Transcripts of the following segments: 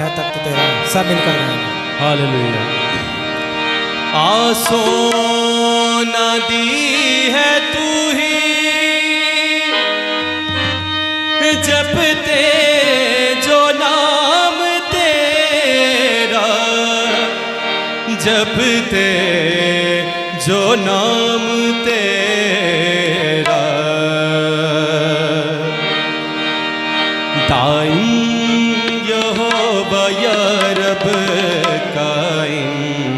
है तख्त तेरा। सब मिलकर गाएंगे। हालेलुया। आसों न दी है तू ही जपते जो नाम तेरा, जपते जो नाम तेरा। दाइम यहोवा या रब कायम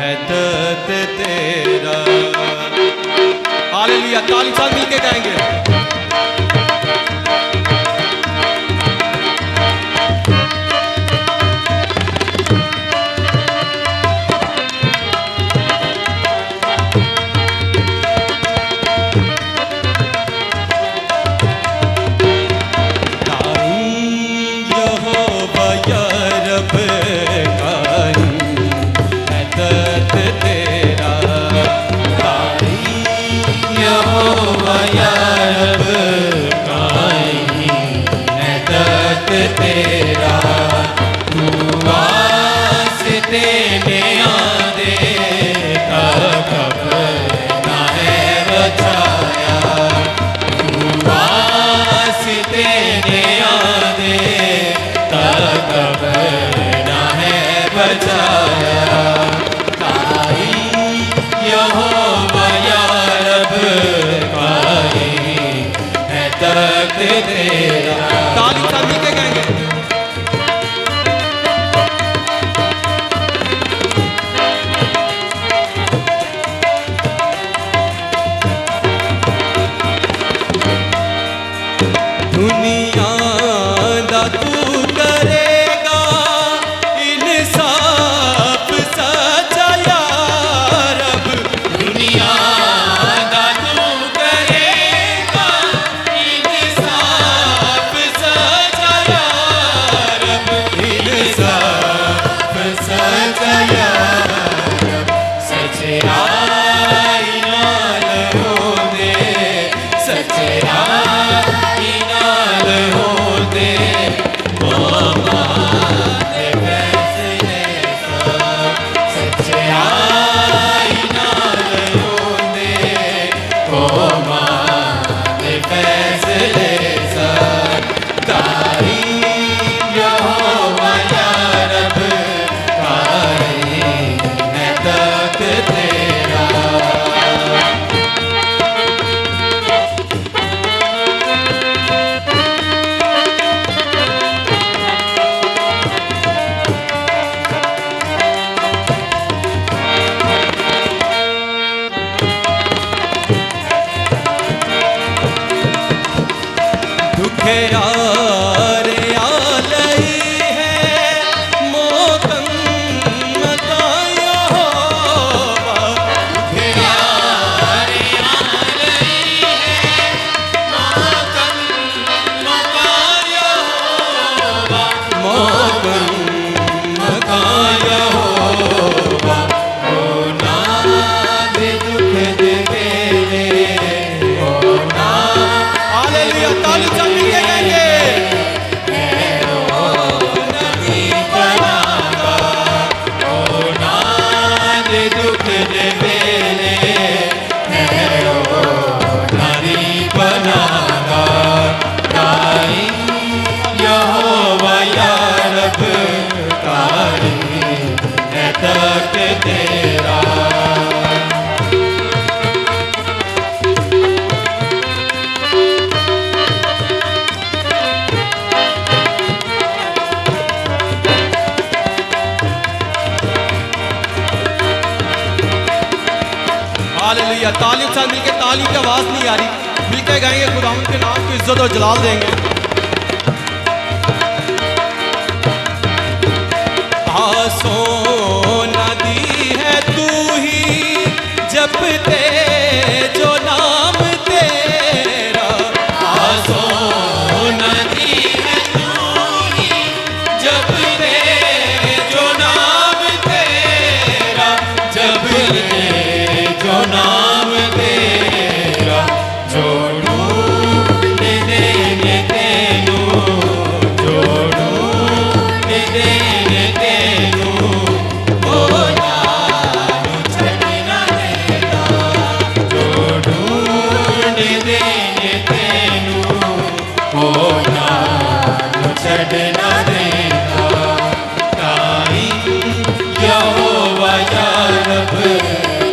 है तख्त तेरा। हालेलुया। ताली साथ मिलके गाएंगे। दुनिया दा तू करेगा इंसाफ सच्चा या रब। दुनिया दा तू करेगा इंसाफ सच्चा या रब। इंसाफ सच्चा या रब। सच्चाई नाल होंदे, सच्चाई नाल होंदे कौमां दे फैसले सब। सच्चाई नाल होंदे कौमां दे फैसले सब। तारीफ यहोवा या रब कायम है तख्त तेरा। दुखेरा रे आलई है मोतम मता यहोवा। दुखेरा रे आलई है मोतम मता यहोवा। मोतम मता यहोवा। ओ ना दे दुख दे वेले, ओ ना। हालेलुया। ताली साथ मिलके गाएंगे। दुख दे वेले नारी बनागा। कायम यहोवा या रब कायम है तख्त तेरा। हालेलुया। ताली साथ मिलके, ताली की आवाज नहीं आ रही, मिलके गाएंगे, खुदावंद के नाम की इज्जत और जलाल देंगे। आसों न दी है तू ही जपते जो नाम तेरा। आसों न दी है तू ही जपते जो नाम तेरा। जपते जो नाम तेरा। जो ढूंढ देंगे तेरा देंगे तेनू ओ नानू छड़ना देगा जो ढूंढ देंगे तेनू ओ नानू छड़ना देगा ताई यहोवा या रब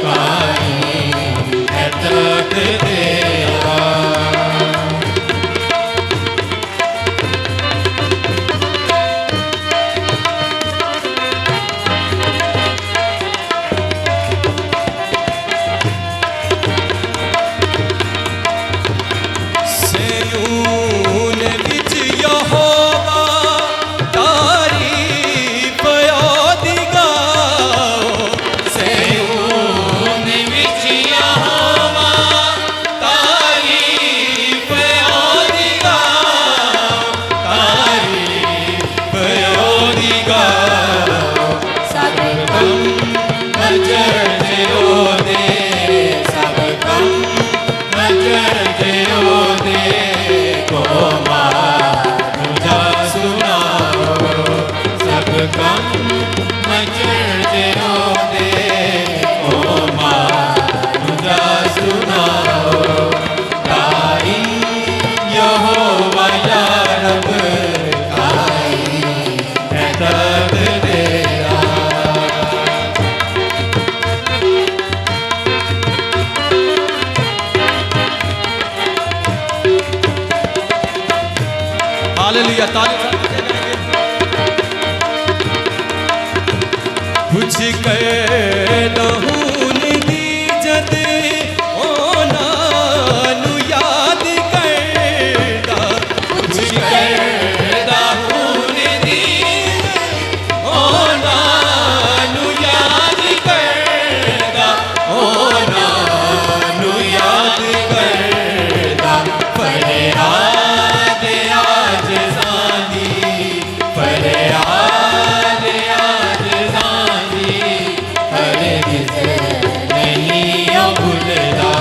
कायम है तख्त तेरा सैयून विच यहोवा तारीफ याद गाओ सैयून विच यहोवा तारीफ याद गाओ तारीफ याद गाओ सब कम नजर दियो दे सब कम नजर दियो दे को मारुजा सुनाओ सब कम नजर दियो दे को मारुजा सुनाओ ताई यहोवा या रब कायम है तख्त तेरा हालेलुया ताली कुछ कहून दी जद ओ नानू याद करदा कुछ करदा हून दी ओ नानू याद करदा ओ नानू याद करदा फरियाद आज सादी फरियाद आज सादी हरगिज़ नहीं भूलदा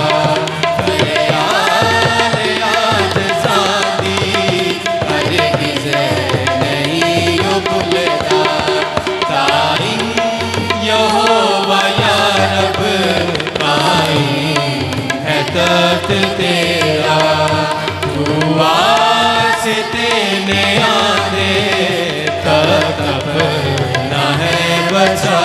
फरियाद आज सादी हरगिज़ नहीं भूलदा ताई यहोवा या रब कायम है तख्त तेरा तू वास्ते ने आदे तब न है बचा